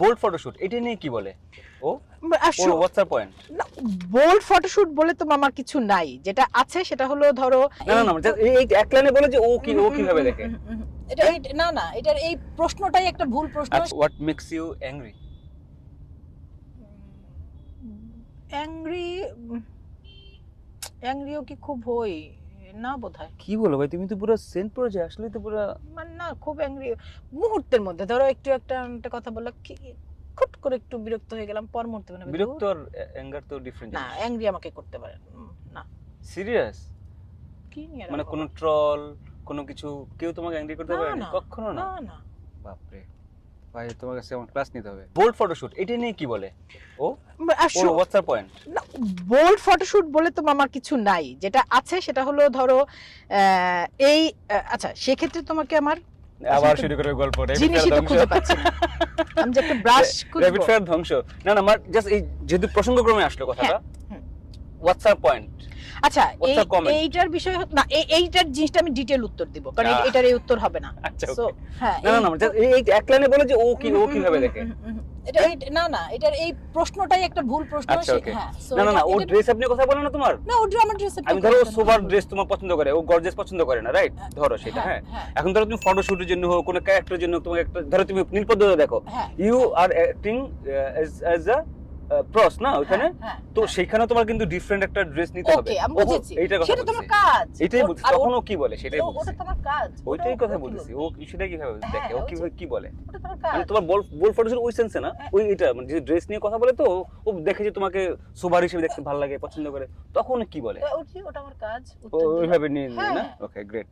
Bold photoshoot এটা নিয়ে কি বলে ও what's the point? Bold photoshoot বলে তো আমার কিছু নাই, যেটা আছে সেটা হলো ধরো না না না just এই এক লাইনে বলে যে ও কিভাবে দেখে। এটা না না, এটার এই প্রশ্নটাই একটা ভুল প্রশ্ন। What makes you angry? অ্যাংরিও কি খুব হই না বোধহয়। কি বলো ভাই, তুমি তো পুরো সেন্ট পড়ে যায় আসলে তো পুরো। মানে না, খুব অ্যাংরি মুহূর্তের মধ্যে ধরো একটু একটা কথা বললো কি খুট করে একটু বিরক্ত হয়ে গেলাম, পর মুহূর্তে মানে বিরক্ত আর অ্যাঙ্গার তো ডিফারেন্ট। না, অ্যাংরি আমাকে করতে পারে না। সিরিয়াস? কি নিয়ে মানে কোনো ট্রল কোনো কিছু কেউ তোমাকে অ্যাংরি করতে পারে না কখনো? না না না। বাপ রে ভাই, তোমার কাছে আমার ক্লাস নিতে হবে। বোল্ড ফটোশুট এটা নিয়ে কি বলে ও what's the point? Bold photoshoot বলে তো আমার কিছু নাই, যেটা আছে সেটা হলো ধরো এই আচ্ছা সেক্ষেত্রে তোমাকে আমার আবার শুরু করে গল্প জিনিসই তো খুঁজে পাচ্ছি না। আমি যে একটা ব্রাশ র‍্যাপিড ফায়ার ধ্বংস। না না, জাস্ট এই যেহেতু প্রসঙ্গক্রমে আসলো কথাটা, হোয়াটস দ্য পয়েন্ট? আচ্ছা What's the comment? এইটার বিষয় না, এইটার জিনিসটা আমি ডিটেইল উত্তর দিব, কারণ এটার এই উত্তর হবে না। আচ্ছা সো হ্যাঁ, না না just এই এক লাইনে বলে যে ও কিভাবে দেখে। এটা না না, এটার এই প্রশ্নটাই একটা ভুল প্রশ্ন। আচ্ছা ওকে। হ্যাঁ, না না না, ও ড্রেস আপনি কথা বলে না তোমার? না, ওটা আমার ড্রেস। আমি ধরো সোবার ড্রেস তোমার পছন্দ করে, ও গর্জিয়াস পছন্দ করে না, রাইট? ধরো সেটা হ্যাঁ। এখন ধরো তুমি ফটো শুটের জন্য হোক, কোনো ক্যারেক্টারের জন্য তোমাকে একটা ধরো তুমি নীলপদ্মটা দেখো, you are acting as a pros না ওখানে, তো সেখানে তোমার কিন্তু ডিফারেন্ট একটা ড্রেস নিতে হবে। ওকে, আমি বুঝেছি, এইটা কথা সেটা তোমার কাজ। এটাই বলছি, তখন ও কি বলে সেটাই বলছি। ওটা তোমার কাজ, ওইটাই কথা বলছি, ও সেটা কিভাবে দেখে, ও কিভাবে কি বলে। ওটা তোমার কাজ। মানে তোমার বোল্ড ফটোশুট ওই সেন্সে না, ওই এটা মানে যে ড্রেস নিয়ে কথা বলে, তো ও দেখে যে তোমাকে সোবার হিসেবে দেখতে ভালো লাগে, পছন্দ করে, তখন কি বলে, ওটা আমার কাজ। ওইভাবে নিয়ে না। Okay great.